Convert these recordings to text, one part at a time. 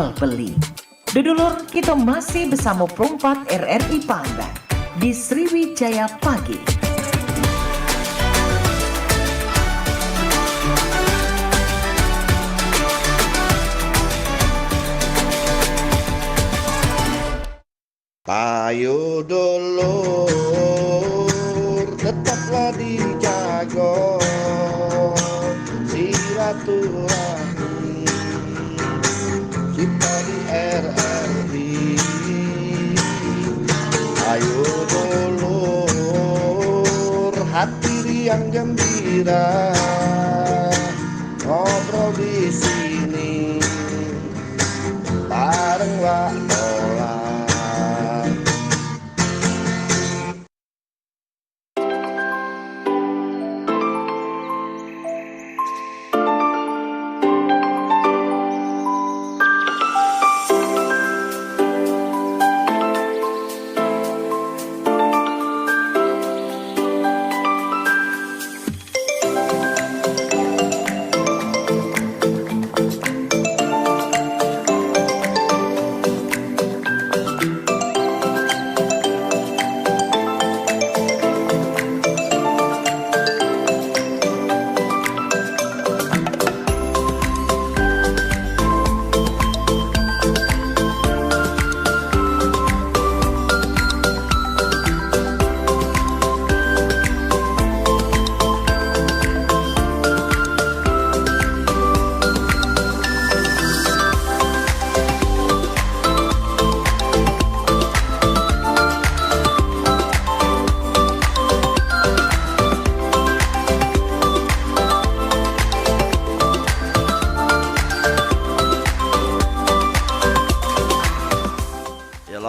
jual beli. Dudulur, kita masih bersama Perompak RRI Pandan di Sriwijaya Pagi. Ayo dulur, tetaplah dijaga silaturahmi kita di RRI. Ayo dulur, hati riang gembira, ngobrol di sini bareng Wak Nola.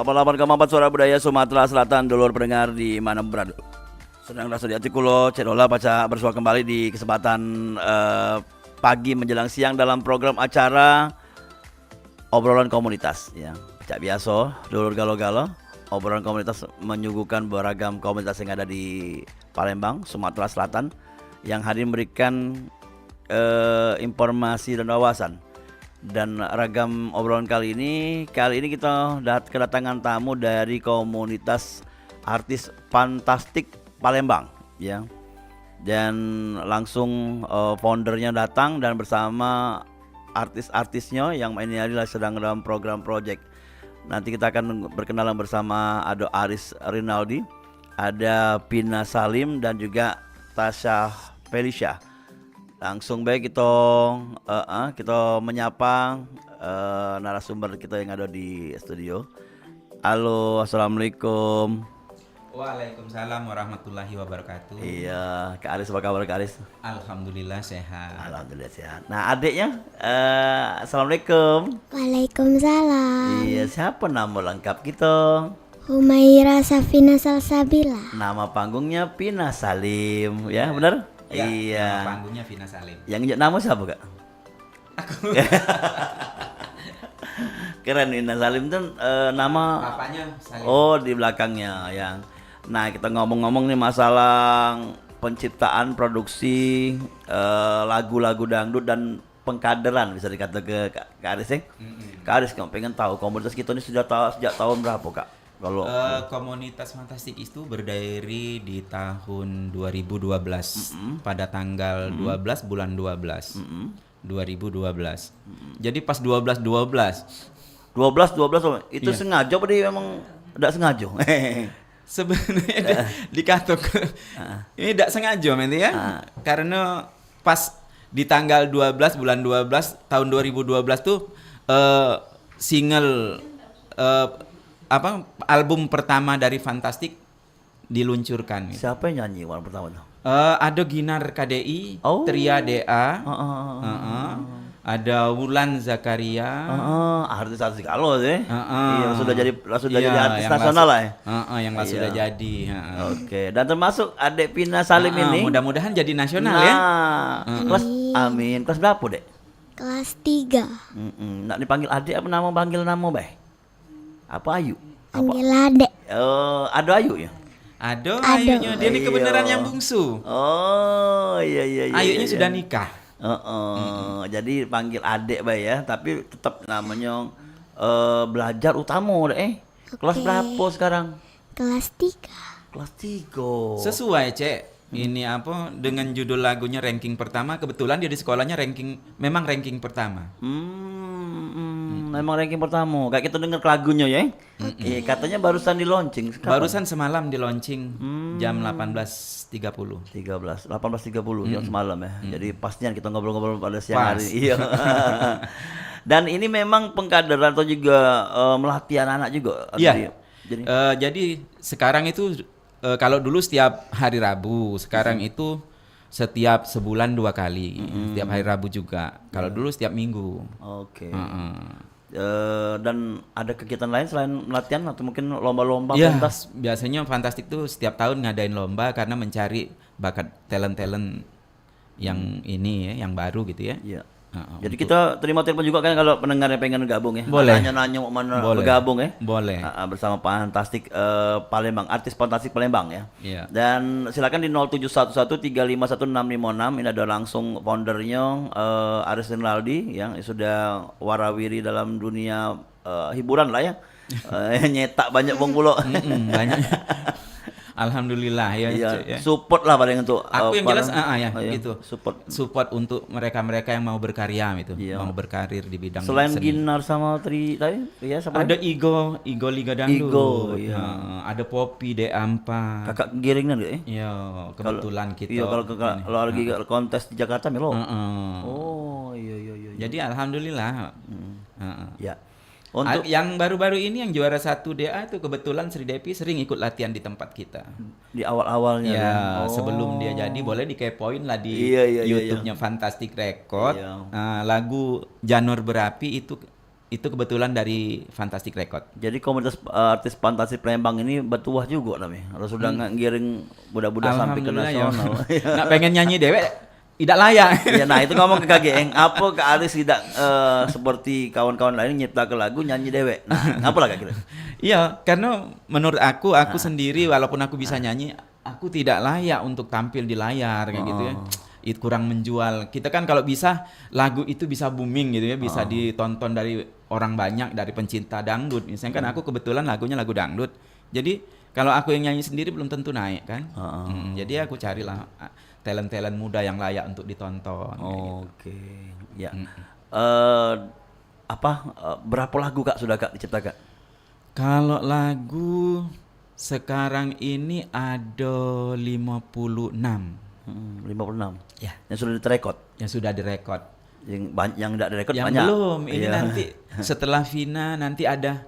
Lapan Kemampat Suara Budaya Sumatera Selatan, dulur pendengar di mana berada. Sedang rasa di hati kulo, cedola baca bersua kembali di kesempatan pagi menjelang siang dalam program acara obrolan komunitas. Ya, cak biasa, dulur galo-galo, obrolan komunitas menyuguhkan beragam komunitas yang ada di Palembang, Sumatera Selatan, yang hadir memberikan informasi dan wawasan. Dan ragam obrolan kali ini kita kedatangan tamu dari komunitas artis fantastik Palembang, ya. Dan langsung foundernya datang dan bersama artis-artisnya yang ini adalah sedang dalam program project. Nanti kita akan berkenalan bersama ada Aris Rinaldi, ada Pina Salim dan juga Tasha Felicia. Langsung baik kita menyapa narasumber kita yang ada di studio. Halo, assalamualaikum. Waalaikumsalam warahmatullahi wabarakatuh. Iya, Kak Aris, apa kabar Kak Aris? Alhamdulillah sehat. Alhamdulillah sehat. Nah, adiknya, assalamualaikum. Waalaikumsalam. Iya, siapa nama lengkap kita? Humaira Safina Salsabila. Nama panggungnya Pina Salim, ya benar? Ya, iya. Nama panggungnya Vina Salim. Yang nama siapa Kak? Aku. Keren Pina Salim itu nama. Bapaknya Salim. Oh, di belakangnya yang. Nah, kita ngomong-ngomong nih masalah penciptaan, produksi lagu-lagu dangdut dan pengkaderan bisa dikata ke Kak Aris ya. Kak Aris, kamu pengen tahu komunitas kita ini sejak tahun berapa Kak? Kalau komunitas fantastik itu berdiri di tahun 2012 pada tanggal 12 bulan 12 2012. Jadi pas 12 itu Iya. sengaja apa dia memang tidak sengaja? Sebenarnya dikatakan ini tidak sengaja nanti ya. Karena pas di tanggal 12 bulan 12 tahun 2012 tuh single album pertama dari Fantastik diluncurkan. Gitu. Siapa yang nyanyi orang pertama tuh? Ada Ginar KDI, Oh. Tria DA, ada Wulan Zakaria, Artis-artis kalau sih. Iya, sudah jadi Iya, artis yang nasional lah ya. yang lah Iya. sudah jadi. Oke, dan termasuk adik Pina Salim ini. Mudah-mudahan jadi nasional Nah, ya. kelas amin. Kelas berapa, Dek? Kelas 3. Nak dipanggil adik apa panggil nama, Bay? Apa Ayu? Apa? Panggil adek. Ada Ayu ya? Ada Ada. Ayunya, dia ini Iya. kebenaran yang bungsu. Oh, iya. Ayunya iya. sudah nikah. Jadi panggil adik Bay ya, tapi tetap namanya belajar utama deh. Kelas Oke. berapa sekarang? Kelas 3. Kelas 3. Sesuai, Cek. Ini apa dengan judul lagunya ranking pertama, kebetulan dia di sekolahnya memang ranking pertama. Memang ranking pertama. Kayak kita dengar lagunya ya. Iya, katanya barusan di launching. Kapan? Barusan semalam di launching jam 18.30. 18.30 jam semalam ya. Jadi pastinya kita ngobrol-ngobrol pada siang Pas. hari. Iya. Dan ini memang pengkaderan atau juga melatih anak-anak juga. Iya. Jadi Jadi sekarang itu kalau dulu setiap hari Rabu, sekarang itu setiap sebulan 2 kali, setiap hari Rabu juga. Kalau dulu setiap minggu. oke. Heeh. Dan ada kegiatan lain selain latihan atau mungkin lomba-lomba Iya, pentas? biasanya Fantastik tuh setiap tahun ngadain lomba karena mencari bakat talent-talent yang ini ya, yang baru gitu ya. Iya. Heeh, Jadi untuk- kita terima telepon juga kan kalau pendengar yang pengen gabung ya. Boleh. Nanya-nanya mau mana Boleh. bergabung ya. Boleh. Bersama Fantastik Palembang, artis Fantastik Palembang ya. Iya. Dan silakan di 0711351656. Ini ada langsung foundernya Aris Rinaldi yang sudah warawiri dalam dunia hiburan lah ya. Nyetak banyak wong pulo. Banyak. Alhamdulillah ya. Iya, Cek, ya. support lah paling untuk Aku yang jelas iya, gitu. Support. Support untuk mereka-mereka yang mau berkarya gitu, Iya. mau berkarir di bidang Selain seni. Ginar sama Tri tadi, ya siapa Ada lagi? Igo Liga Dangdut. Igo, iya. Ada Poppy Deampa. Kakak giringnya ya? Iya, kebetulan kita. Iya kalau lagi kontes di Jakarta Melo. Heeh. Oh, iya. Jadi alhamdulillah. Heeh. Ya. Untuk Yang baru-baru ini yang juara 1 DA itu kebetulan Sri Devi sering ikut latihan di tempat kita. di awal-awalnya Ya, kan? Oh. sebelum dia jadi boleh dikepoin lah di Iya. YouTube-nya Fantastic Record. Iya. Lagu Janur Berapi itu kebetulan dari Fantastic Record. Jadi komunitas artis Fantasi Palembang ini bertuah juga namanya. Harus sudah ngiring budak-budak sampai ke Alhamdulillah ya. nasional. Nak pengen nyanyi dewek tidak layak. Iya, nah itu ngomong ke KGN, apa ke Aris tidak seperti kawan-kawan lain nyipta ke lagu nyanyi dewek. Nah, ngapa lah kira? Iya, karena menurut aku sendiri walaupun aku bisa nyanyi, aku tidak layak untuk tampil di layar kayak gitu ya. Itu kurang menjual. Kita kan kalau bisa lagu itu bisa booming gitu ya, bisa ditonton dari orang banyak, dari pencinta dangdut. Misalnya kan aku kebetulan lagunya lagu dangdut. Jadi kalau aku yang nyanyi sendiri belum tentu naik kan. Jadi aku carilah talent-talent muda yang layak untuk ditonton. kayak gitu. Oke. Ya. Berapa lagu Kak sudah Kak diciptakan? Kalau lagu sekarang ini ada 56 56. ya Yang sudah direkod. yang sudah direkod. Yang tidak direkod Yang banyak. belum, ini Iya. nanti setelah Vina nanti ada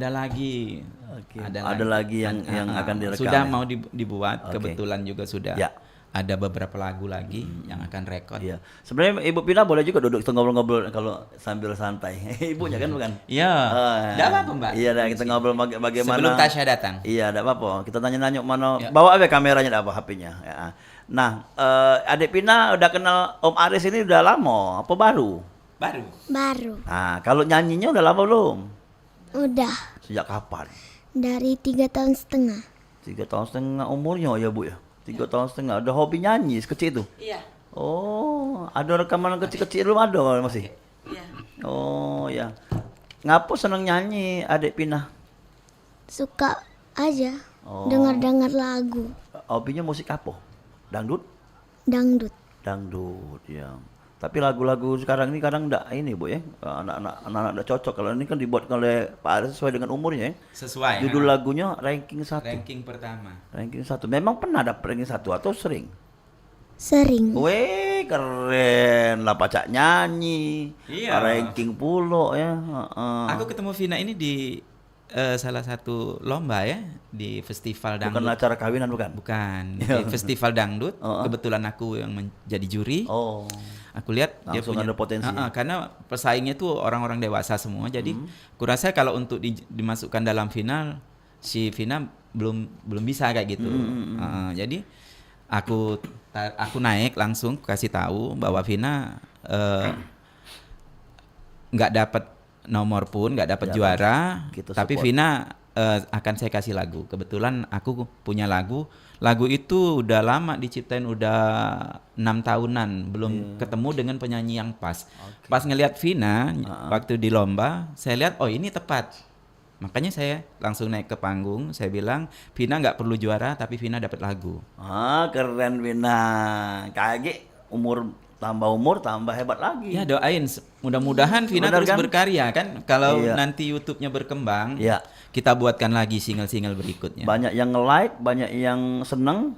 lagi. Oke. Ada lagi yang akan direkam. Sudah ya? mau dibuat, Oke. kebetulan juga sudah. Ya. Ada beberapa lagu lagi yang akan rekod. Iya. Sebenarnya Ibu Pina boleh juga duduk kita ngobrol-ngobrol kalau sambil santai. Ibunya kan bukan? Iya. Tidak apa-apa, Mbak. Iya, dah kita ngobrol bagaimana. Sebelum Tasya datang. Iya, tidak apa-apa. Kita tanya-nanya mana. Ya. Bawa aja kameranya, tidak apa HP-nya. Ya. Nah, adik Pina udah kenal Om Aris ini udah lama, apa baru? Baru. Nah, kalau nyanyinya udah lama belum? Udah. Sejak kapan? Dari 3 tahun setengah. 3 tahun setengah umurnya ya Bu ya? 3 tahun setengah. Udah hobi nyanyi sekecil itu? Iya, Oh, ada rekaman kecil-kecil belum ada masih? iya. Oh ya. Ngapa seneng nyanyi adik Pina? Suka aja Oh. dengar-dengar lagu Hobinya musik apa? Dangdut? dangdut. Dangdut ya. Tapi lagu-lagu sekarang ini kadang enggak ini Bu ya. Anak-anak enggak cocok. Kalau ini kan dibuat oleh Pak Aris sesuai dengan umurnya ya. Sesuai. Judul lagunya ranking 1. ranking pertama. Ranking 1. Memang pernah ada ranking 1 atau sering? Sering. Weh, keren lah pacak nyanyi. Iya. Ranking pulo ya. Heeh. Aku ketemu Vina ini di salah satu lomba ya, di festival Bukan dangdut. acara kawinan bukan? Bukan, di festival dangdut. Kebetulan aku yang menjadi juri. Oh. Aku lihat dia Langsung punya ada potensi. karena pesaingnya tuh orang-orang dewasa semua. Jadi kurasa kalau untuk dimasukkan dalam final, si Vina belum bisa kayak gitu. Jadi aku naik langsung kasih tahu bahwa Vina nggak dapat nomor pun, nggak dapat juara, kita tapi support. Vina akan saya kasih lagu. Kebetulan aku punya lagu. Lagu itu udah lama diciptain, udah 6 tahunan, belum ketemu dengan penyanyi yang pas. Pas ngelihat Vina waktu di lomba, saya lihat oh ini tepat. Makanya saya langsung naik ke panggung, saya bilang Vina nggak perlu juara tapi Vina dapat lagu. Keren Vina. Kayak umur tambah hebat lagi. Ya doain, mudah-mudahan Vina Benar terus kan? berkarya kan. Kalau Iya. nanti YouTube-nya berkembang, Iya. kita buatkan lagi single-single berikutnya. Banyak yang nge-like, banyak yang seneng.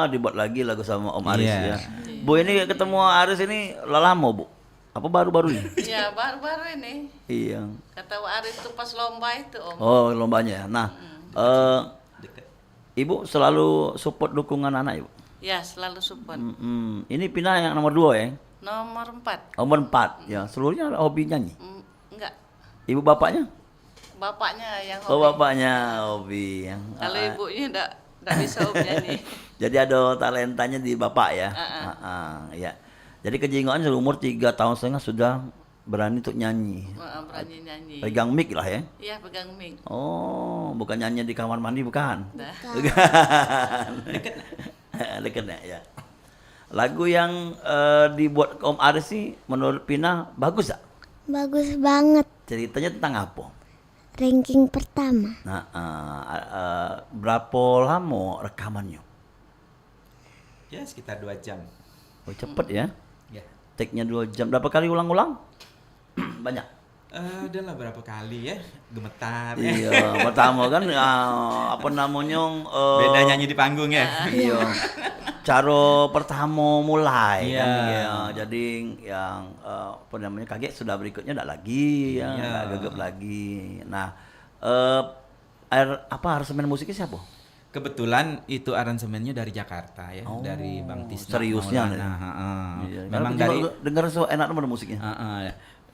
Dibuat lagi lagu sama Om Aris Iya. ya. Bu, ini ketemu Aris ini lama Bu? Apa baru-baru ini? Ya baru-baru ini Iya. kata Wak Aris itu pas lomba itu Om. Oh, lombanya. Nah, Ibu selalu support dukungan anak Ibu. Ya selalu support. Ini Pina yang nomor 2 ya? Nomor 4. Nomor 4 ya. Seluruhnya hobi nyanyi. Enggak, Ibu bapaknya? bapaknya yang Oh, hobi. bapaknya hobi. Kalau ibunya enggak bisa Om nyanyi. Jadi ada talentanya di bapak ya. Ya. Jadi kejingoan seumur 3 tahun setengah sudah berani untuk nyanyi. Berani nyanyi. Pegang mic lah ya. Iya pegang mic. Oh, bukan nyanyi di kamar mandi bukan? Dah. Bukan. Dekat ya. Lagu yang dibuat Om Aris sih menurut Pina bagus tak? Bagus banget. Ceritanya tentang apa? Ranking pertama. Nah, berapa lama rekamannya? Ya sekitar 2 jam. Oh, cepet ya. Ya. Take-nya 2 jam. Berapa kali ulang-ulang? Banyak. Adalah berapa kali ya gemetar. Iya, pertama kan apa namanya? Beda nyanyi di panggung ya. Iya. Cara pertama mulai Iya. kan ya. Jadi yang apa namanya kaget sudah berikutnya enggak lagi ya, Iya. enggak gegap lagi. Nah, aransemen musiknya siapa? Kebetulan itu aransemennya dari Jakarta ya, dari Bang Tisna. seriusnya Maulana. nih? Heeh. Iya, Memang karena dari dengar so enak nomor musiknya.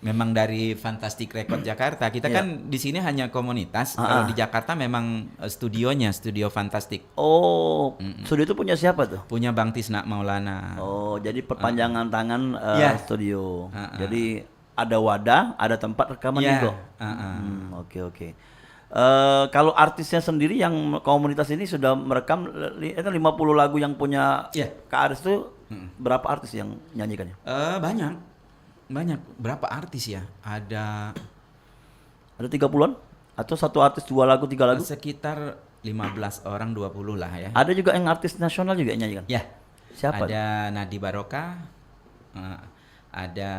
memang dari Fantastic Record Jakarta. Kita Iya. kan di sini hanya komunitas. Kalau di Jakarta memang studionya, Studio Fantastic. Oh, studio itu punya siapa tuh? Punya Bang Tisna Maulana. Oh, jadi perpanjangan tangan Iya. studio. Jadi ada wadah, ada tempat rekaman Iya. juga. Oke. Kalau artisnya sendiri yang komunitas ini sudah merekam 50 lagu yang punya Iya. Kak Aris itu berapa artis yang nyanyikannya? Banyak. Berapa artis ya? Ada Ada 30-an? Atau satu artis 2 lagu, 3 lagu? sekitar 15 orang, 20 lah ya. Ada juga yang artis nasional juga yang nyanyikan? Ya. Siapa? Ada Nadi Baroka, ada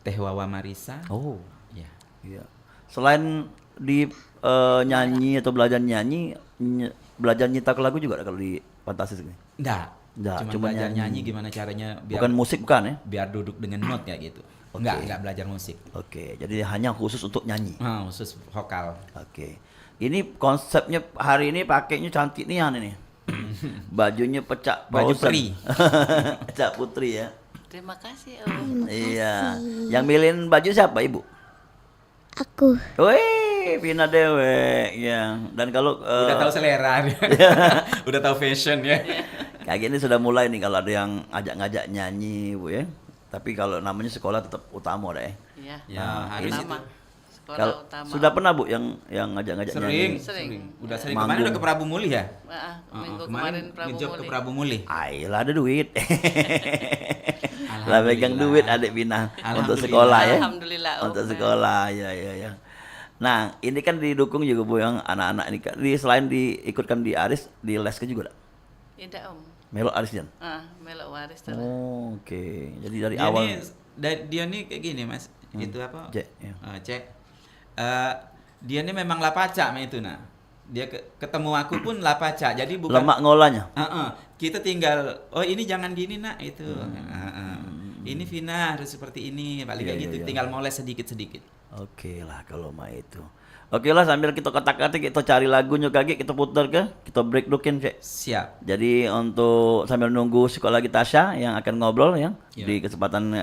Teh Wawa Marisa. Oh, Ya. iya. Selain di nyanyi atau belajar nyanyi, belajar nyetak lagu juga ada kalau di Fantastis ini? Enggak. Nggak, Cuma cuma belajar nyanyi. nyanyi gimana caranya biar Bukan musik bukan ya? biar duduk dengan note kayak gitu. Enggak belajar musik. Oke, jadi hanya khusus untuk nyanyi. Khusus vokal. Oke. Ini konsepnya hari ini pakainya cantik nih ini. Bajunya pecak Baju pausan. peri. Pecak putri ya. Terima kasih Om. Iya. Yang milihin baju siapa Ibu? Aku. Wih, Vina Dewe. Ya. Dan kalau Udah tahu selera dia. Udah tahu fashion ya. kayak gini sudah mulai nih kalau ada yang ngajak-ngajak nyanyi Bu ya. Tapi kalau namanya sekolah tetap utama deh. Iya. Ya, harus Utama. itu. Sekolah Kalau utama. sudah pernah Bu yang ngajak-ngajak nyanyi? Sering. Udah sering. Manggung. Kemarin udah ke Prabu Muli ya? Minggu kemarin Prabu ngejob ke Muli. Prabu Muli. Ayolah ada duit. Lah Alhamdulillah. pegang duit adik Bina untuk Alhamdulillah. sekolah ya. Alhamdulillah, Om. Untuk sekolah ya. Nah, ini kan didukung juga Bu yang anak-anak ini kan selain diikutkan di Aris, di les ke juga. Tidak Om. Melo Arisjan. Melok waris terus. Oh, oke. Jadi dari Dia awal nih, dia nih kayak gini Mas. Itu apa? Cek, ya. Cek. Dia nih memang lapaca mah itu nah. Dia ketemu aku pun lapaca. Jadi bukan lemak ngolahnya. Kita tinggal ini jangan gini nak itu. Ini Vina harus seperti ini, paling kayak Iya, gitu. iya. Tinggal moles sedikit-sedikit. Oke lah kalau mah itu. Oke lah sambil kita kotak-katik kita cari lagunya kaget kita putar ke kita break dulu Cek. Siap. Jadi untuk sambil nunggu psikolog Tasya yang akan ngobrol ya Iya. di kesempatan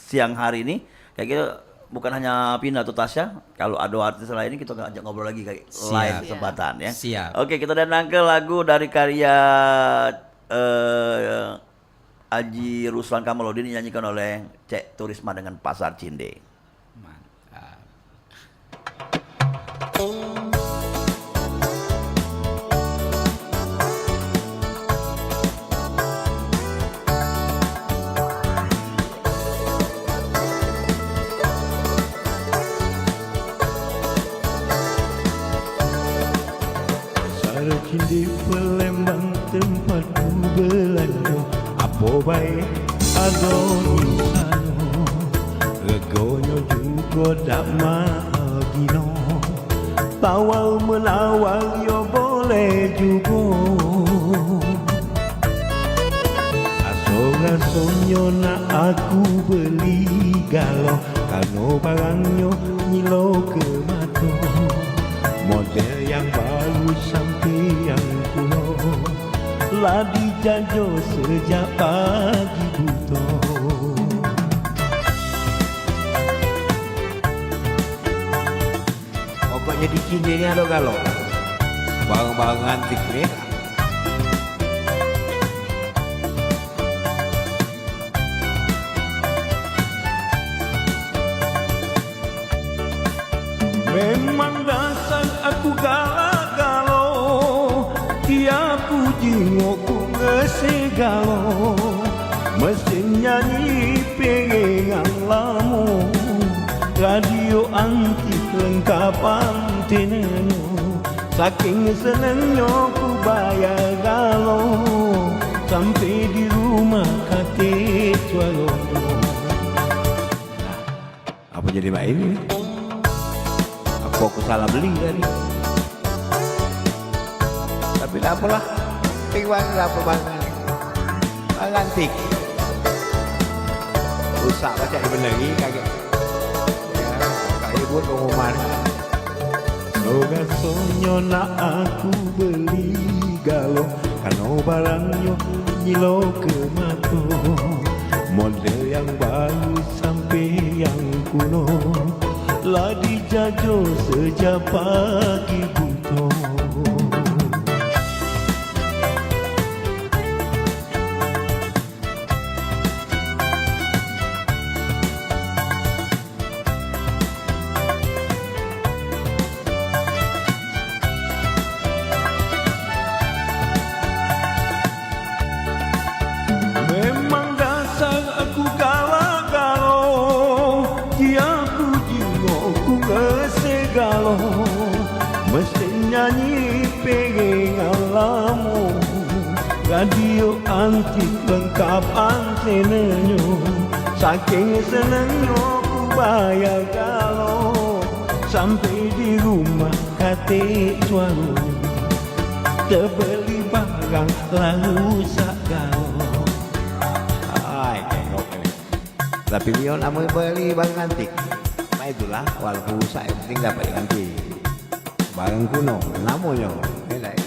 siang hari ini kayak gitu bukan hanya Pina atau Tasya, kalau ada artis lain kita ajak ngobrol lagi kayak Siap. lain kesempatan ya. Siap. Oke, kita datang ke lagu dari karya Aji Ruslan Kamaludin dinyanyikan oleh Cek Turisma dengan Pasar Cinde. Mantap. Sarkin di Palembang tempatku belanja, apa baik adoni sano, regonyo juga dak mahal gino, tawar menawar yo boleh juga. Aso-asonyo nak aku beli galau, karena barangnya nyilo ke mata. Model yang baru sampai yang kuno, lah dijajo sejak pagi buta. Pokoknya di sini ni ada galau, barang-barang antik ni. Memang dasar aku galau, tiap puji ngoku ngesegalo, mesti nyanyi pengen lamu, radio antik lengkap antenanya, saking senengnya ku bayar galau, sampai di rumah kate suara. Apa jadi baik ini? Apa aku salah beli tadi? Tapi tak apalah, tinggal berapa banget antik. Rusak baca dibenerin kaget. Ya, kayak buat pengumuman. Soga-sonyo nak aku beli galau, karena barangnya nyilo ke mata. Model yang baru sampai yang kuno, lah dijajo sejak pagi buta. Memang dasar aku galau-galau, tiap puji ngoku ngesegalo, mesti nyanyi pengen alamu, radio antik lengkap antenanya, saking senengnya ku bayar galau, sampai di rumah kate suara, terbeli barang lalu sak galau. Tapi dia nak beli barang antik, nah itulah walaupun saya penting dapat yang antik, barang kuno namanya nilai.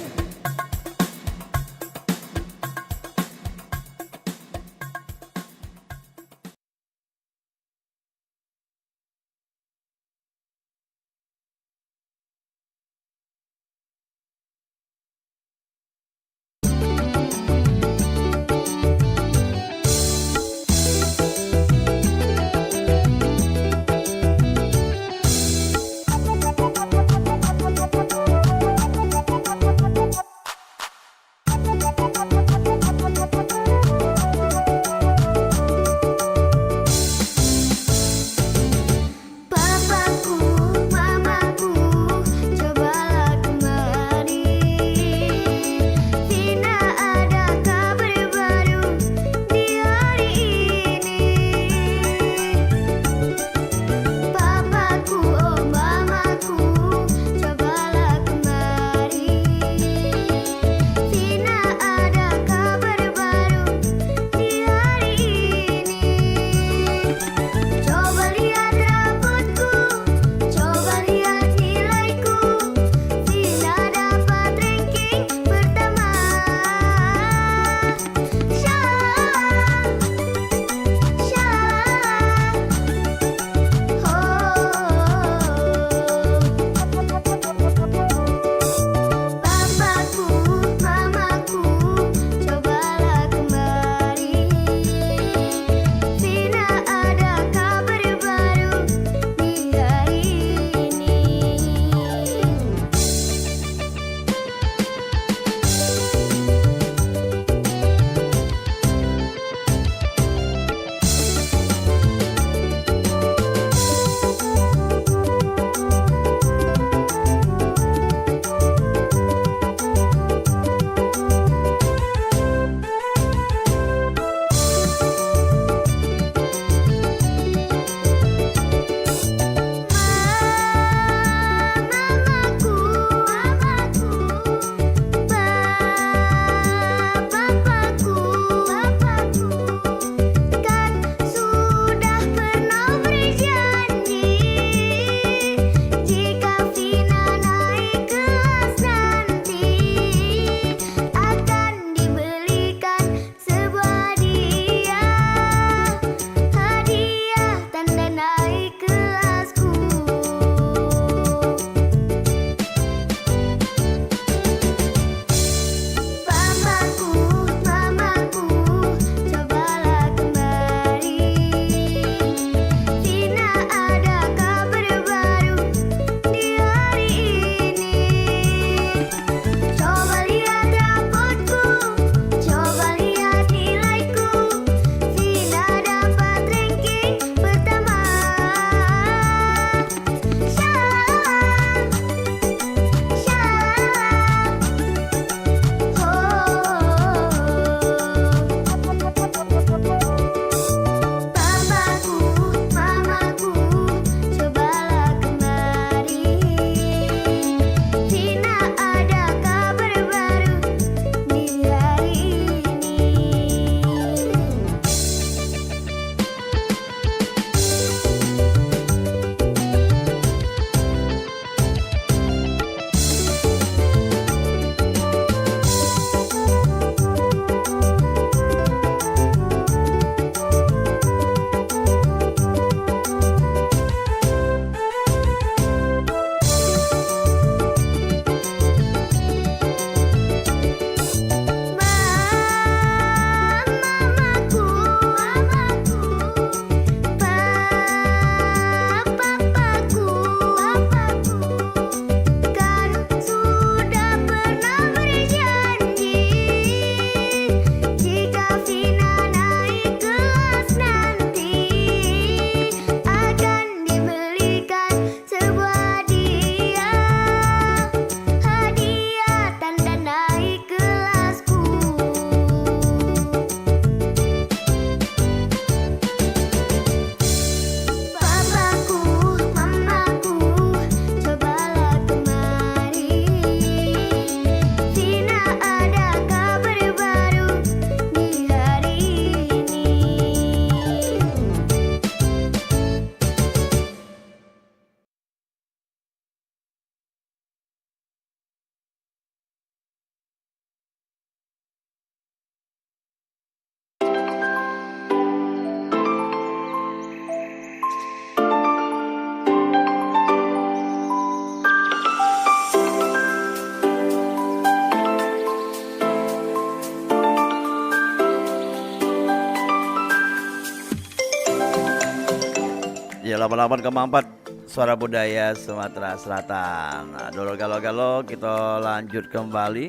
88,4 Suara Budaya Sumatera Selatan. Nah, dulu kalau kita lanjut kembali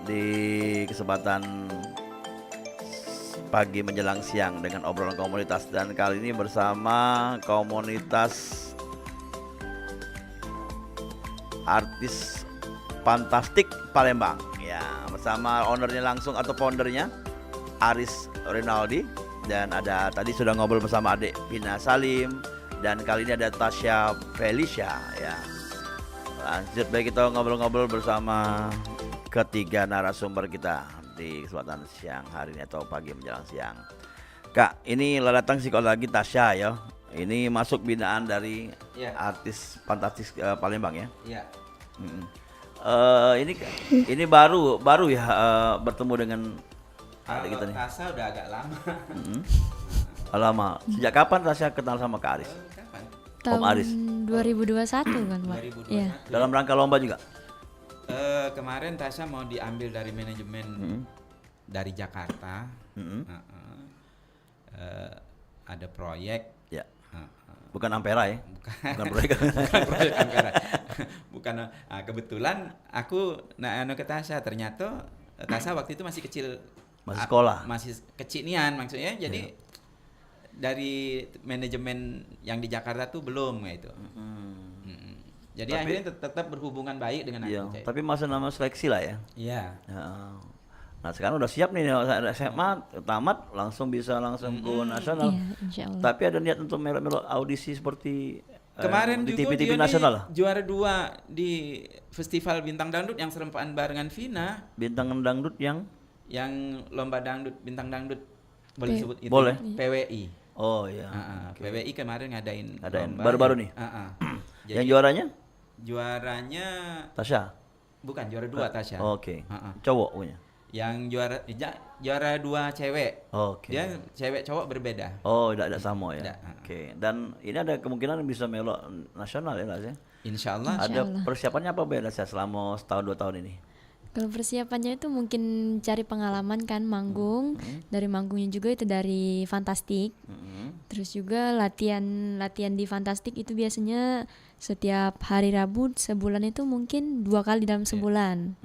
di kesempatan pagi menjelang siang dengan obrolan komunitas, dan kali ini bersama komunitas artis fantastik Palembang ya, bersama ownernya langsung atau foundernya Aris Rinaldi, dan ada tadi sudah ngobrol bersama adik Vina Salim, dan kali ini ada Tasya Felicia ya. Lanjut baik, kita ngobrol-ngobrol bersama ketiga narasumber kita di kesempatan siang hari ini atau pagi menjelang siang. Kak, ini datang psikologi Tasya ya. Ini masuk binaan dari artis fantastis Palembang ya. Iya. Ini baru ya bertemu dengan adik kita nih. Tasya udah agak lama. Lama. Sejak kapan Tasya kenal sama Kak Aris? Kapan? Om Aris. 2021 kan, Pak? 2021. Iya. Dalam rangka lomba juga? Kemarin Tasya mau diambil dari manajemen dari Jakarta. Ada proyek. Ya. Bukan Ampera ya? Bukan proyek. Bukan proyek Ampera. Bukan. Kebetulan aku ke Tasya, ternyata Tasya waktu itu masih kecil. Masih sekolah? Masih kecinian maksudnya. Jadi dari manajemen yang di Jakarta tuh belum gitu. Jadi akhirnya tetap berhubungan baik dengan aku. Tapi masih nama seleksi lah ya? Iya. Nah sekarang udah siap nih, SMA tamat langsung bisa langsung go nasional. Iya, insya Allah. Tapi ada niat untuk melok-melok audisi seperti Kemarin di juga TV-TV dia nasional lah? juara 2 di Festival Bintang Dangdut yang serempaan barengan Vina. Bintang dangdut yang Lomba dangdut, bintang dangdut, boleh disebut itu? Boleh. PWI. Oh iya. PWI kemarin ngadain lomba. Baru-baru nih? Yang juaranya? Juaranya Tasya? bukan juara 2 Tasya. Oke. Cowok punya? Yang juara 2 cewek. Oke. Dia cewek cowok berbeda. Oh, tidak sama ya. Tidak. Oke. Dan ini ada kemungkinan bisa melok nasional ya Tasya? Insya Allah. Ada persiapannya apa beda Tasya selama setahun 2 tahun ini? Kalau persiapannya itu mungkin cari pengalaman kan, manggung. Dari manggungnya juga itu dari Fantastik. Terus juga latihan di Fantastik itu biasanya setiap hari Rabu sebulan itu mungkin 2 kali dalam sebulan.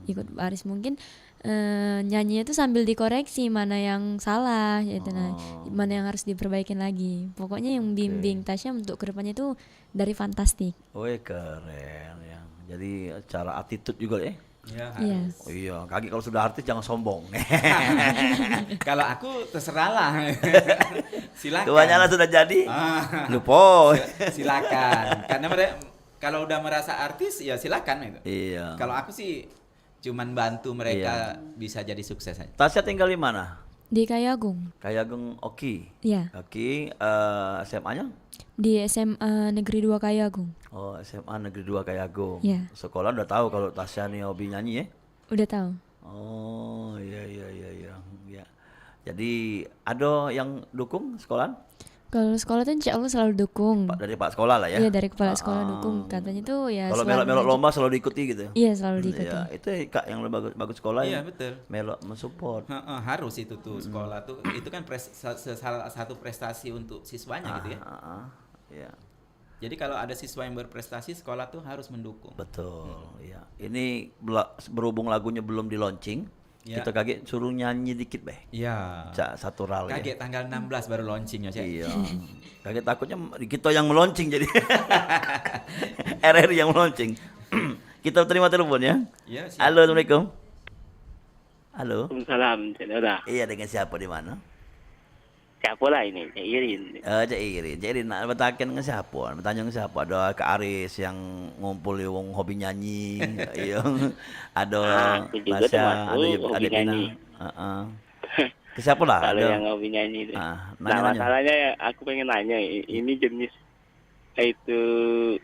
Ikut Aris mungkin nyanyinya itu sambil dikoreksi mana yang salah gitu, mana yang harus diperbaikin lagi. Pokoknya yang bimbing Tasya untuk kedepannya itu dari Fantastik. Wih keren ya. Jadi cara attitude juga ya? Ya, Iya. Oh iya, kaki kalau sudah artis jangan sombong. Kalau aku terserah lah. Silakan. Kebanyakan sudah jadi. Lupa. Silakan. Karena mereka kalau udah merasa artis ya silakan itu. Iya. Kalau aku sih cuman bantu mereka bisa jadi sukses aja. Tasya tinggal di mana? Di Kayagung. Kayagung Oki. Iya. Oki, SMA-nya? Di SMA Negeri 2 Kayagung. Oh, SMA Negeri 2 Kayagung. Iya. Sekolah udah tahu kalau Tasya nih hobi nyanyi ya? Udah tahu. Oh, iya. Ya. Jadi ada yang dukung sekolah? Kalau sekolah tuh insya Allah selalu dukung. Dari Pak sekolah lah ya? Iya, dari kepala sekolah dukung. Katanya tuh ya Kalau selalu melok-melok maju. lomba selalu diikuti gitu? Iya, selalu diikuti. Ya, itu Kak yang lebih bagus sekolah Iya, ya? betul. Melok mensupport. Harus itu tuh sekolah tuh itu kan salah satu prestasi untuk siswanya gitu ya. Iya. Jadi kalau ada siswa yang berprestasi, sekolah tuh harus mendukung. Betul, ya. Ini berhubung lagunya belum di launching, Ya. kita kaget suruh nyanyi dikit beh. Iya. Satu ral ya. Kaget tanggal 16 baru launching ya, Cek. Iya. Kaget takutnya kita yang meluncing jadi. RRI yang meluncing. Kita terima telepon ya. Iya, siap. Halo, Assalamualaikum. Halo. Waalaikumsalam, Cik Nora. Iya, dengan siapa di mana? Siapa lah ini? Cik Irin. Cik Irin nak bertanya dengan siapa? Bertanya dengan siapa? Ada Kak Aris yang ngumpul wong hobi nyanyi, iya. Ada aku juga Tasya, termasuk hobi ada Dina. nyanyi. Ke siapa lah? Kalau Ada. yang hobi nyanyi itu. Nah, Nah, nanya-nanya. masalahnya aku pengen nanya, ini jenis itu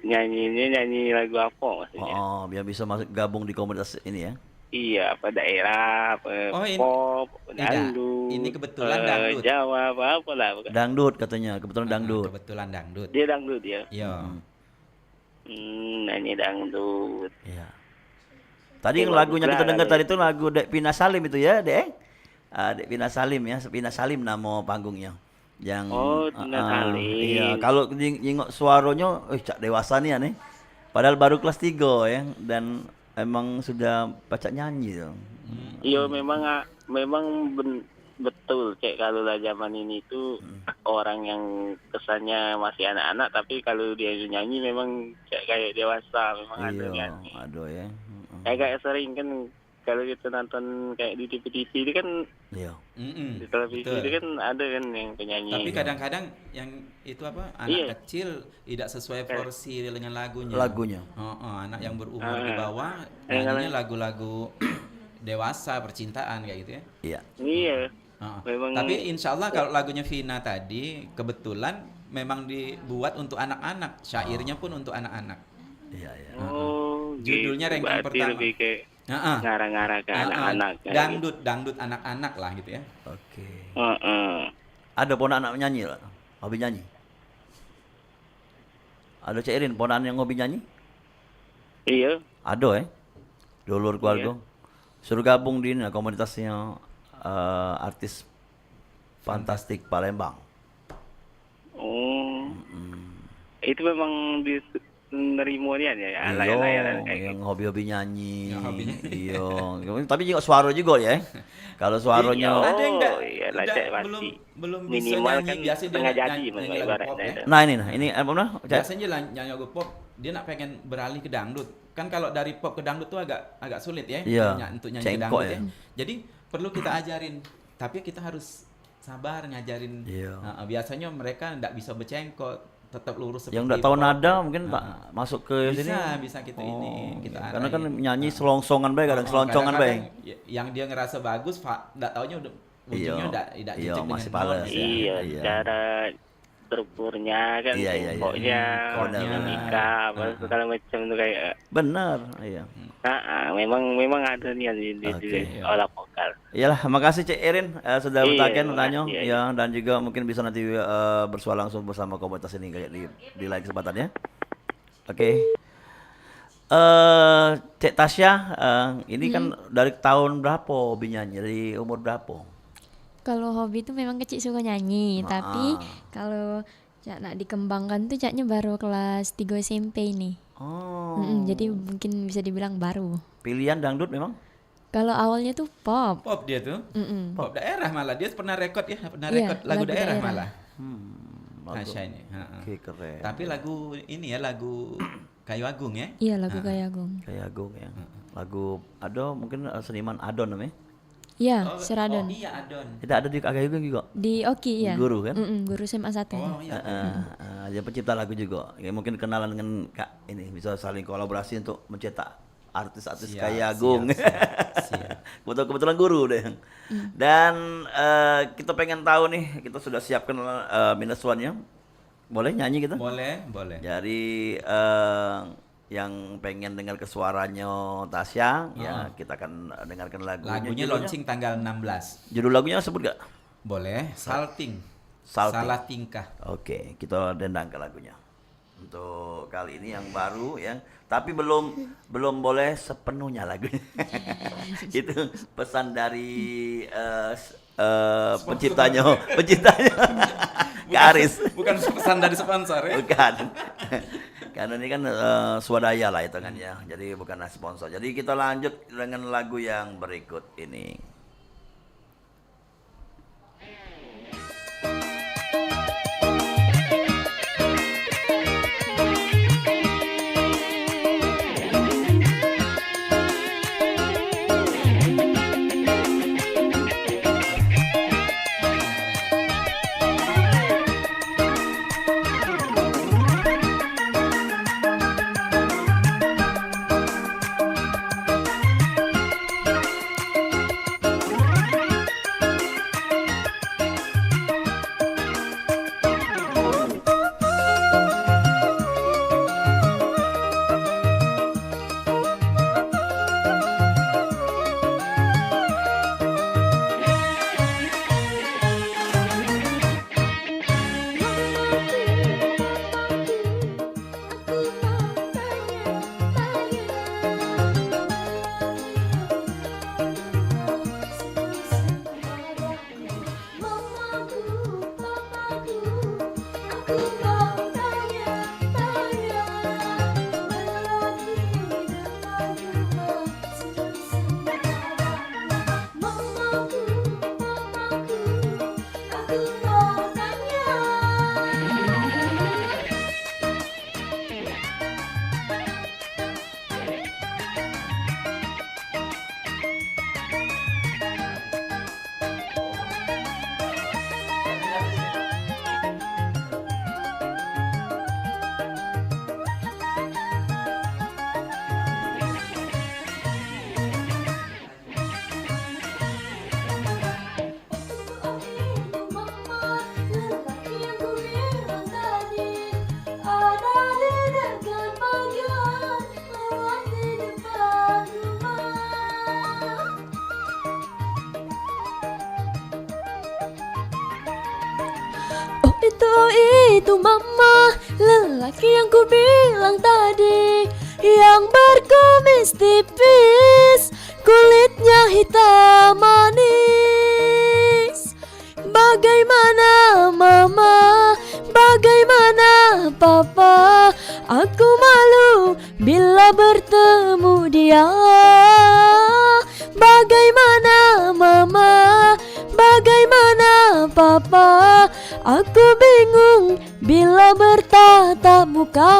nyanyi lagu apa maksudnya? Oh, biar bisa masuk gabung di komunitas ini ya. Iya, apa daerah, apa Oh, ini- pop, Tidak, dangdut. ini kebetulan dangdut. Jawa, apa lah. Bukan? Dangdut katanya, kebetulan dangdut. Kebetulan dangdut. Dia dangdut ya. Iya. Nyanyi dangdut. Iya. Tadi yang Bagus lagunya lah kita dengar kalau tadi itu lagu Dek Pina Salim itu ya, Dek. Dek Pina Salim ya, Pina Salim nama panggungnya. yang Oh, Tina Talin. iya, kalau nyingok suaranya cak dewasa nih aneh. Padahal baru kelas 3 ya, dan emang sudah baca nyanyi tuh. Iya memang betul cek kalau lah zaman ini tuh orang yang kesannya masih anak-anak tapi kalau dia nyanyi memang cek kayak dewasa memang ada Iya, nyanyi. aduh ya. Kayak sering kan kalau kita nonton kayak di TV-TV itu kan Iya. di televisi betul. itu kan ada kan yang penyanyi. Tapi kadang-kadang yang itu apa anak Iya. kecil tidak sesuai porsi dengan lagunya. Lagunya. Anak yang berumur di bawah nyanyinya lagu-lagu dewasa percintaan kayak gitu ya. Iya. Iya. Memang Tapi insya Allah kalau lagunya Vina tadi kebetulan memang dibuat untuk anak-anak, syairnya pun untuk anak-anak. Iya, iya. Judulnya gitu. ranking Berarti pertama. lebih kayak Heeh. ngarang-ngarang ke anak-anak. kayak Dangdut anak-anak lah gitu ya. Oke. gitu. Heeh. Ada ponakan anak nyanyi lah, hobi nyanyi. Ada Cik Irin, ponakan yang hobi nyanyi? Iya. Ada dulur keluarga. Suruh gabung di ini komunitasnya artis fantastik Palembang. Oh. Itu memang di nerimonya ya, layan-layanan kayak yang hobi-hobi nyanyi. Yang hobi nyanyi. Iya. Tapi juga suara juga ya. Kalau suaranya Ada yang enggak, iya, udah Cek, belum pasti. belum bisa Minimal nyanyi kan biasa dia setengah jadi, nyanyi Mas, lagu ibaratnya. pop ya. Nah ini apa nah? Biasanya lah nyanyi lagu pop dia nak pengen beralih ke dangdut. Kan kalau dari pop ke dangdut tuh agak sulit ya Iya, untuk nyanyi ke cengkok dangdut ya. ya. Jadi perlu kita ajarin. Tapi kita harus sabar ngajarin. Iya. Biasanya mereka enggak bisa bercengkok, tetap lurus seperti Yang enggak tahu pop. nada mungkin tak masuk ke sini. Bisa kita ini kita Karena kan arahin. nyanyi selongsongan baik, kadang seloncongan baik. Kadang-kadang yang dia ngerasa bagus, enggak taunya udah ujungnya enggak Iya, cocok masih dengan pales notes ya. Iya, Iya. cara strukturnya kan, Iya, iya, iya. pokoknya, Benar, dinamika, apa segala macam tuh kayak. Benar, iya. Memang ada nih di Oke. olah vokal. Iyalah, makasih Cik Irin sudah Iya, bertanya tanya makasih, ya, dan juga mungkin bisa nanti bersuara langsung bersama komunitas ini kayak di lain kesempatan ya. Oke. Cik Tasya, ini kan dari tahun berapa hobi nyanyi? Dari umur berapa? Kalau hobi itu memang kecil suka nyanyi, tapi kalau Cak nak dikembangkan tuh Caknya baru kelas 3 SMP ini. Oh. Jadi mungkin bisa dibilang baru. Pilihan dangdut memang? Kalau awalnya tuh pop. Pop dia tuh. Pop daerah malah. Dia pernah rekod ya, pernah Iya, rekod lagu lagu daerah daerah. malah. Lagu. Tasya ini. Oke, keren. Tapi lagu ini ya, lagu Kayu Agung ya. Iya, lagu Kayak Agung. Kayak Agung ya. Lagu Ado mungkin seniman Adon namanya. Iya, Oh Seradon. iya Adon. Tidak ada di Kayak Agung juga. Di Oki ya. Guru kan? Guru SMA 1. Oh iya. Dia pencipta lagu juga. Ya, mungkin kenalan dengan Kak ini bisa saling kolaborasi untuk mencetak artis-artis Siap, Kayak Agung. siap. Kebetulan guru deh. Dan kita pengen tahu nih, kita sudah siapkan minus one-nya. Boleh nyanyi kita? Boleh. Jadi yang pengen dengar ke suaranya Tasya, ya kita akan dengarkan lagunya. Lagunya Judulnya- launching tanggal 16. Judul lagunya sebut gak? Boleh. Salting. Salting. Salah tingkah. Oke, kita dendang ke lagunya. Untuk kali ini yang baru ya, tapi belum boleh sepenuhnya lagunya. Itu pesan dari penciptanya Kak Aris. Bukan pesan dari sponsor ya. Bukan. Karena ini kan swadaya lah itu kan ya. Jadi bukan sponsor. Jadi kita lanjut dengan lagu yang berikut ini. itu mama, lelaki yang ku bilang tadi, yang berkumis tipis, kulitnya hitam manis. Bagaimana mama, bagaimana papa, aku malu bila bertemu dia. Bagaimana mama, bagaimana papa, aku bingung bila bertatap muka.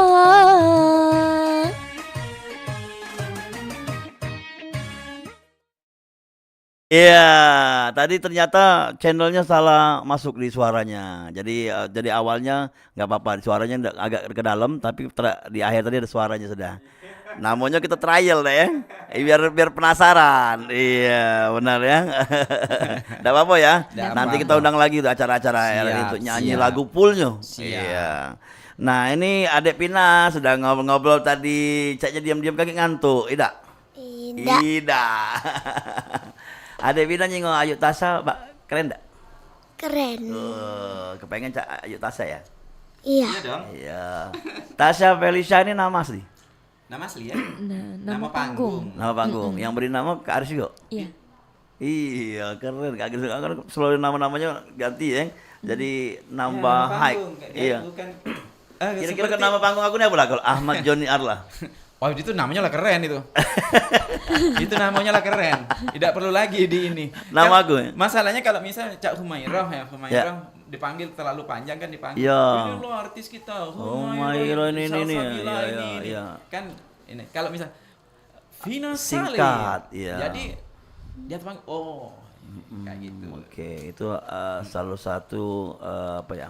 Iya, tadi ternyata channelnya salah masuk di suaranya. Jadi awalnya nggak apa-apa, suaranya agak ke dalam, tapi di akhir tadi ada suaranya sudah. Namanya kita trial deh ya, biar penasaran. Iya, benar ya. Nggak apa-apa ya. Nggak Nanti apa-apa. kita undang lagi tuh acara-acara Siap, untuk nyanyi siap. lagu fullnya. Siap. Iya. Nah ini Adek Pina sudah ngobrol-ngobrol tadi, caknya diam-diam kaki ngantuk, Ida. Tidak. Ida. Adek Pina nyinggung Ayu Tasya, keren nggak? Keren. Kepengen Cak Ayu Tasya ya? Iya. Iya dong. Iya. Tasya Felicia ini nama asli? Nama asli ya? Nama panggung. Nama panggung. Yang beri nama Kak Aris juga? Iya. Iya, keren. Kak Aris kan selalu nama-namanya ganti ya. Jadi nambah nama high. panggung, kayak Iya. bukan Kira-kira seperti- nama panggung aku ini apa lah? Kalau Ahmad Joni Arla. Oh itu namanya lah keren itu. Itu namanya lah keren. Tidak perlu lagi di ini. Nama Kan aku ya? Masalahnya kalau misalnya Cak Humairah ya, Humairah dipanggil terlalu panjang kan dipanggil. Ya. Ini lo artis kita. Humairah ini, Salsabila ya, ini. ya. Kan ini kalau misal Vina Singkat, Salim. ya. Jadi dia panggil kayak gitu. Oke, itu salah satu apa ya?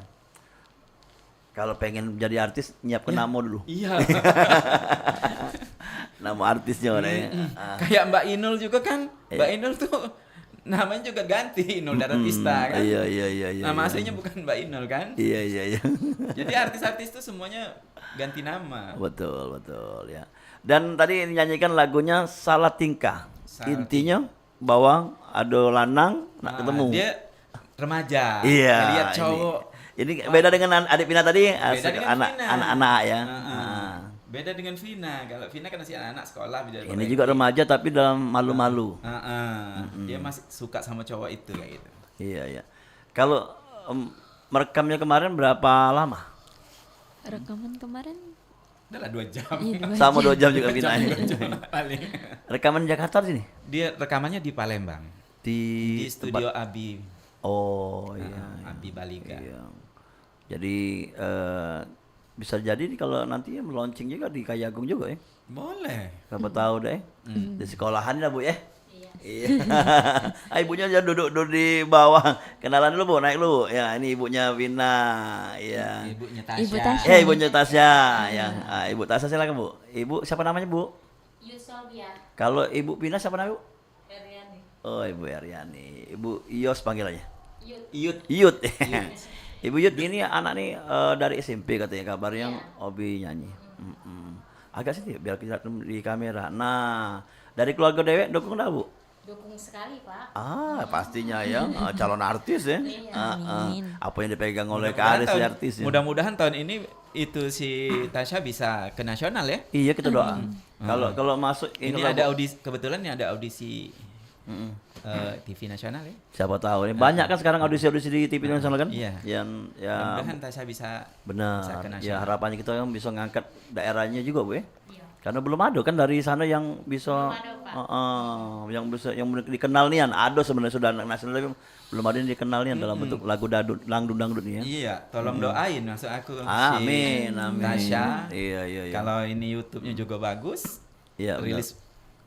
Kalau pengen jadi artis nyiapkan nama dulu. Iya. Nama artisnya mana ya? Kayak Mbak Inul juga kan. Iya. Mbak Inul tuh namanya juga ganti Inul Daratista kan. Iya. Nama iya. aslinya bukan Mbak Inul kan. Iya. Jadi artis-artis tuh semuanya ganti nama. Betul ya. Dan tadi nyanyikan lagunya Salah Tingkah. Salah Intinya bahwa ada lanang nak ketemu. Dia remaja. Iya. Lihat cowok. Ini beda dengan Adik Pina tadi, Beda dengan Vina. anak-anak ya. Beda dengan Vina. Kalau Vina kan masih anak-anak sekolah. Ini juga remaja tapi dalam malu-malu. Dia masih suka sama cowok itu kayak gitu. Iya. Kalau merekamnya kemarin berapa lama? Rekaman kemarin Udah lah 2 jam. iya, 2 Sama jam. 2 jam juga Pina. Paling. Rekaman di Jakarta di sini? Dia rekamannya di Palembang. Di studio tempat- Abi. Oh iya. Abi Balika. Iya. Jadi bisa jadi nih kalau nanti launching juga di Kayagung juga ya. Boleh. Siapa tahu deh. Di sekolahan lah Bu ya. Iya. Ibunya aja duduk di bawah. Kenalan dulu Bu, naik dulu. Ya, ini ibunya Vina. Iya. Ibunya Ibu Tasya. Tasya. Ibunya Tasya. Ya, Ibu Tasya silakan Bu. Ibu siapa namanya Bu? Yusobia. Kalau Ibu Vina siapa namanya Bu? Heriani. Oh, Ibu Aryani. Ibu Ios panggilannya. Iyut. Yud. Ibu Yud ini anak nih dari SMP katanya kabarnya hobi nyanyi. Agak sih biar kita di kamera. Nah, dari keluarga Dewek dukung enggak, Bu? Dukung sekali, Pak. Pastinya ya, calon artis ya. Amin. Apa yang dipegang oleh Mudah-mudahan Kak Aris tahun- artis ya. Mudah-mudahan tahun ini itu si Tasya bisa ke nasional ya. Iya, kita doa. Kalau masuk Ini kalau- ada audisi, kebetulan ini ada audisi TV nasional ya. siapa tahu ini banyak kan sekarang audisi-audisi di TV nasional kan? Iya. Yang ya Mudah-mudahan Tasya bisa bisa ke benar. nasional. Ya harapannya kita yang bisa ngangkat daerahnya juga, Bu ya. Karena belum ada kan dari sana yang bisa yang bisa yang dikenal nian. Ada sebenarnya sudah nasional tapi belum ada yang dikenal nian dalam bentuk lagu dangdut nih ya. Iya, tolong doain maksud aku Amin, si amin. Tasya. Iya. Kalau ini YouTube-nya juga bagus, Iya, rilis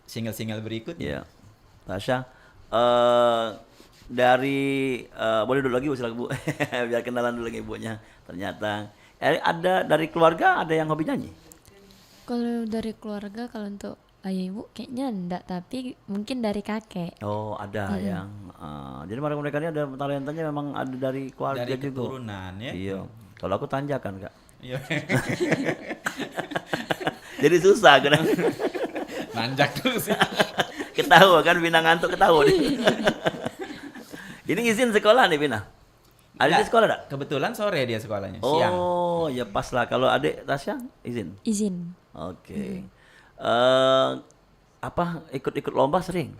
single-single berikut. Iya. Tasya dari boleh dulu lagi Bu silakan Bu. Biar kenalan dulu lagi ibunya. Ternyata ada dari keluarga ada yang hobi nyanyi. Kalau dari keluarga, kalau untuk ayah ibu kayaknya enggak, tapi mungkin dari kakek. Oh, ada yang jadi mereka ini ada talentanya memang ada dari keluarga Dari juga. keturunan ya. Iya. Kalau aku tanjakan, Kak. Iya. Jadi susah kan. Nanjak terus ya. Ketawa kan Vina ngantuk ketawa nih. Ini izin sekolah nih Vina. Ada di Enggak, sekolah enggak? Kebetulan sore dia sekolahnya, siang. Oh, ya pas lah. Kalau adik Tasya izin. Izin. Oke. Apa ikut-ikut lomba sering?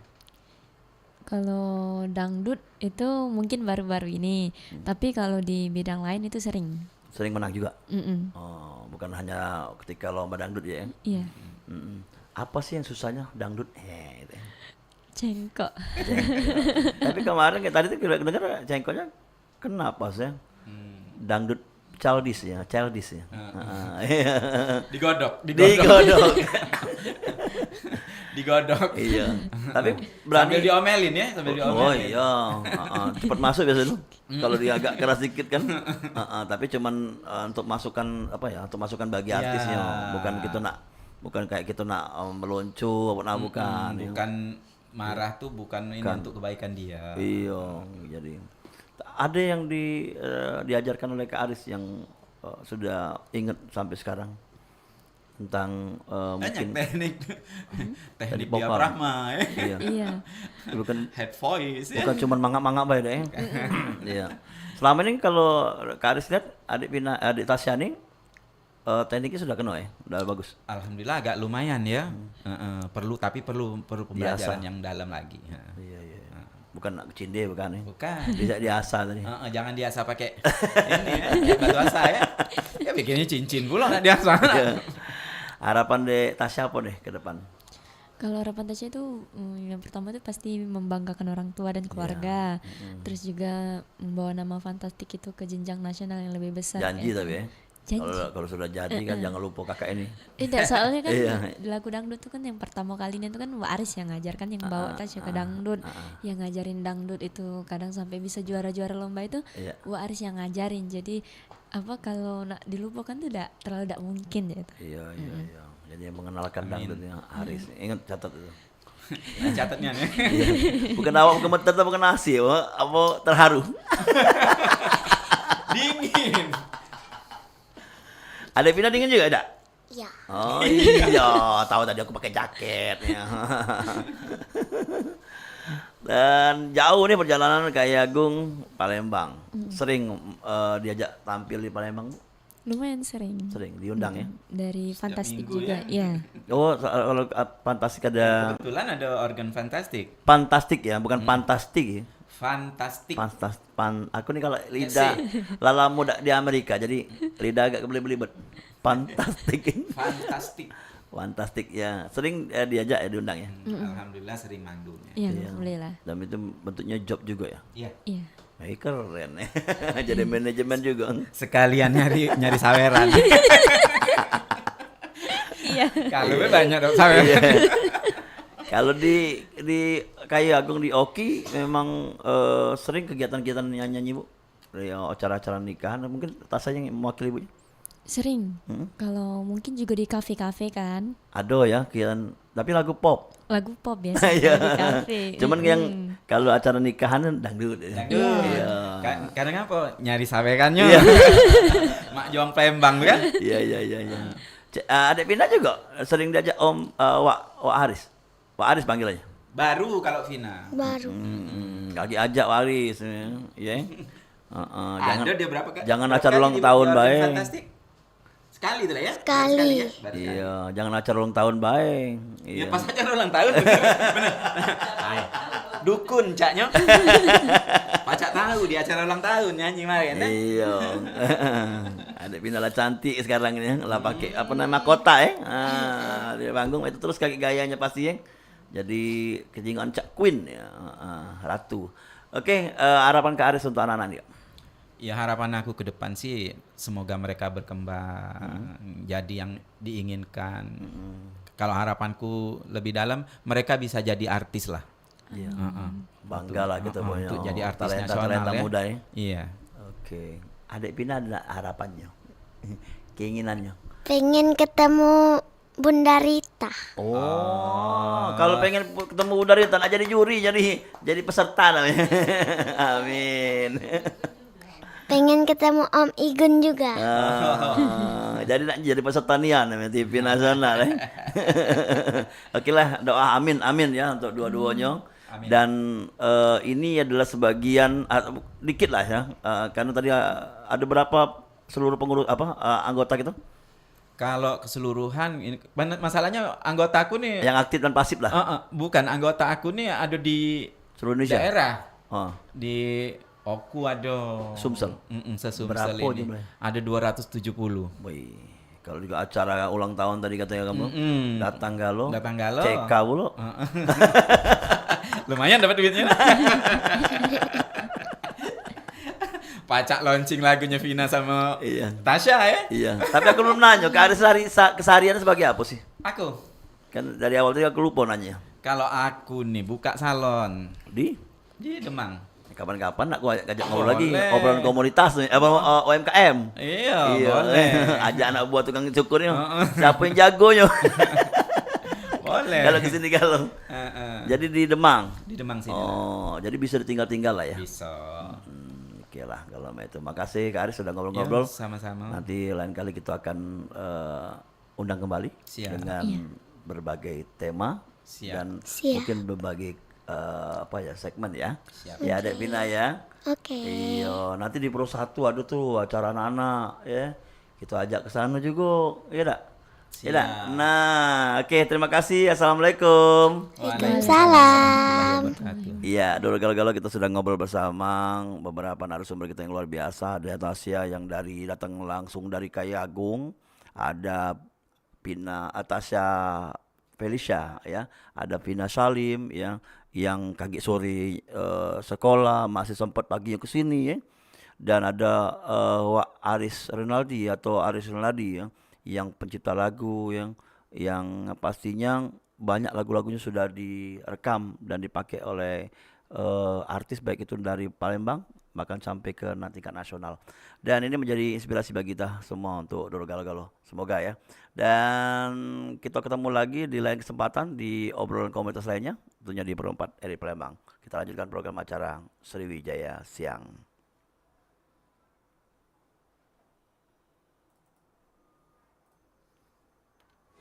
Kalau dangdut itu mungkin baru-baru ini, tapi kalau di bidang lain itu sering. Sering menang juga. Mm-mm. Oh, bukan hanya ketika lomba dangdut ya. Iya. Mm-mm. Apa sih yang susahnya dangdut? Gitu. Cengkok. Tapi kemarin tadi tuh dengar cengkoknya kenapa sih? Dangdut childish ya. Iya. Digodok. Digodok. Digodok. Iya. Tapi Sambil berani. diomelin ya, sambil diomelin. Oh iya. Cepat masuk biasa tuh. Kalau dia agak keras dikit kan. Tapi cuman untuk masukan apa ya? Untuk masukan bagi Ya. artisnya. Bukan kayak kita nak meluncu apa bukan. ya. Bukan marah tuh bukan ini Bukan. untuk kebaikan dia. Iya, jadi ada yang diajarkan oleh Kak Aris yang sudah ingat sampai sekarang tentang Banyak mungkin teknik Teknik dia vokal. Brahma ya. iya, Iya. bukan Head voice ya. bukan cuma mangap-mangap bae deh. Iya. Selama ini kalau Kak Aris lihat adik Tasya nih tekniknya sudah kena ya, udah bagus. Alhamdulillah agak lumayan ya. Perlu pembelajaran Biasa. yang dalam lagi. Iya. Bukan nak cinde bukan ya. Bukan. Bisa diasah tadi. Jangan diasah pakai ini ya, kayak batu asa ya. Ya bikinnya cincin pula nggak diasah. Iya. Harapan deh Tasya apa deh ke depan? Kalau harapan Tasya itu yang pertama itu pasti membanggakan orang tua dan keluarga. Terus juga membawa nama Fantastik itu ke jenjang nasional yang lebih besar. Janji ya. tapi ya. Janji. Kalau sudah jadi kan jangan lupa kakak ini. Tidak, soalnya kan Iya. di lagu dangdut itu kan yang pertama kalinya itu kan Wak Aris yang ngajar kan, yang bawa Tasya ke dangdut, yang ngajarin dangdut itu kadang sampai bisa juara-juara lomba itu Iya. Wak Aris yang ngajarin. Jadi apa kalau nak dilupakan tuh terlalu tidak mungkin gitu. Iya. Jadi yang mengenalkan dangdutnya Haris. Ingat catat itu. Nah, catatnya nih. Iya. Bukan awak gemeter atau bukan nasi, apa terharu. Dingin. Ada pindah dingin juga ada? Ya. Oh iya, tahu tadi aku pakai jaket ya. Dan jauh nih perjalanan ke Agung Palembang. Sering diajak tampil di Palembang, Bu? Lumayan sering. Sering diundang ya. Dari Fantastik minggu juga, ya. ya. Oh, kalau Fantastik ada Kebetulan ada organ fantastik. Fantastik ya, bukan Fantastik ya. Fantastik. Aku nih kalau lidah lala muda di Amerika, jadi lidah agak belibet. Fantastik. Fantastik. Fantastik ya. Sering diajak ya, diundang ya. Alhamdulillah sering mandu. Iya, Iya. alhamdulillah. Dan itu bentuknya job juga ya. Iya. Iya. Keren ya. Jadi manajemen juga. Sekalian nyari saweran. Iya. Kalau banyak dong saweran. Iya. Kalau di Kayu Agung di Oki memang sering kegiatan-kegiatan nyanyi Bu. Ya, acara-acara nikahan mungkin Tasya yang mewakili Bu. Sering. Kalau mungkin juga di kafe-kafe kan. Ada ya kegiatan tapi lagu pop. Lagu pop biasa Iya. di kafe. Cuman yang kalau acara nikahan dangdut. Dangdut. Iya. Kadang apa nyari sawerannya. Iya. Mak Juang Palembang tuh kan. Iya. Adik Pindah juga sering diajak Om Wak Haris. Wak Haris panggilannya. Baru kalau Vina. Baru. Lagi ajak Wak Haris ya. Ada dia berapa kali? Jangan berapa acara kali ulang di tahun Organ bae. Fantastik? Sekali tuh lah ya? Sekali. Ya? Baru sekali. Iya, jangan acara ulang tahun bae. Ya Iya. pas acara ulang tahun bener. Dukun caknya. Pacak tahu di acara ulang tahun nyanyi kemarin kan? Iya. Adik Pindah lah cantik sekarang ini lah pakai apa nama kota di panggung itu terus kaki gayanya pasti ya. Jadi kejingan Cak Queen ya, ratu. Oke, harapan Kak Aris untuk anak-anak dia. Ya harapan aku ke depan sih semoga mereka berkembang jadi yang diinginkan. Kalau harapanku lebih dalam mereka bisa jadi artis lah. Iya. Bangga lah kita punya untuk jadi artis talenta nasional ya. muda ya. Iya. Oke. Adik Pindah ada harapannya, keinginannya. Pengen ketemu Bunda Rita. Oh, kalau pengen ketemu Bunda Rita, nak jadi juri, jadi peserta namanya. Amin. Pengen ketemu Om Igun juga. Jadi nak jadi peserta Nian namanya TV nasional. Oke lah, doa amin ya untuk dua-duanya. Amin. Dan ini adalah sebagian dikit lah ya, karena tadi ada berapa seluruh pengurus anggota gitu Kalau keseluruhan ini masalahnya anggotaku nih yang aktif dan pasif lah. bukan anggota aku nih ada di Seluruh Indonesia. daerah. Oh. Di Oku ada Sumsel. Sesumsel Berapa ini. jumlahnya? Ada 270. Wih, kalau juga acara ulang tahun tadi katanya kamu datang galo, Datang galo. CK bulu. Lumayan dapat duitnya. Pacak launching lagunya Vina sama Iya. Tasya ya. Iya. Tapi aku belum nanya, Kak Aris keseharian sebagai apa sih? Aku Kan dari awal tadi aku lupa nanya. kalau aku nih buka salon Di di Demang. kapan-kapan aku ajak ngobrol lagi, Boleh. obrolan komunitas nih, UMKM. Iya, boleh. Ajak anak buah tukang cukurnya. Siapa yang jagonya? Boleh. Kalau kesini kalau. Jadi di Demang. Di Demang sini. Oh, jadi bisa ditinggal-tinggal lah ya. Bisa. Oke lah kalau itu. Makasih Kak Aris sudah ngobrol-ngobrol. Ya, sama-sama. Nanti lain kali kita akan undang kembali Siap. dengan berbagai tema Siap. dan Siap. mungkin berbagai segmen ya. Siap. Ya, Dek Vina ya. Oke. Iya, nanti di Pro 1 ada tuh acara anak-anak ya. Kita ajak ke sana juga, iya dak? Iya dak? Siap. Nah, oke terima kasih. Assalamualaikum. Waalaikumsalam. Iya, dulu galau-galau kita sudah ngobrol bersama beberapa narasumber kita yang luar biasa. Ada Tasya yang datang langsung dari Kayagung, ada Pina Tasya Felicia ya, ada Pina Salim ya, yang kaki sore sekolah masih sempat paginya ke sini ya. Dan ada Aris Renaldi ya, yang pencipta lagu yang pastinya banyak lagu-lagunya sudah direkam dan dipakai oleh artis baik itu dari Palembang bahkan sampai ke tingkat nasional. Dan ini menjadi inspirasi bagi kita semua untuk Doro Galo-Galo. Semoga ya. Dan kita ketemu lagi di lain kesempatan di obrolan komunitas lainnya, tentunya di Pro 4 RRI Palembang. Kita lanjutkan program acara Sriwijaya Siang.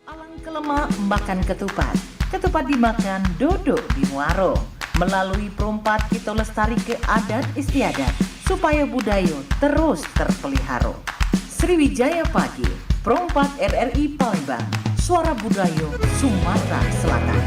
Alang kelema makan ketupat. Ketupat dimakan dodok di muaro. Melalui perompat kita lestari ke adat istiadat supaya budaya terus terpelihara. Sriwijaya Pagi, Perompat RRI Palembang, suara budaya Sumatera Selatan.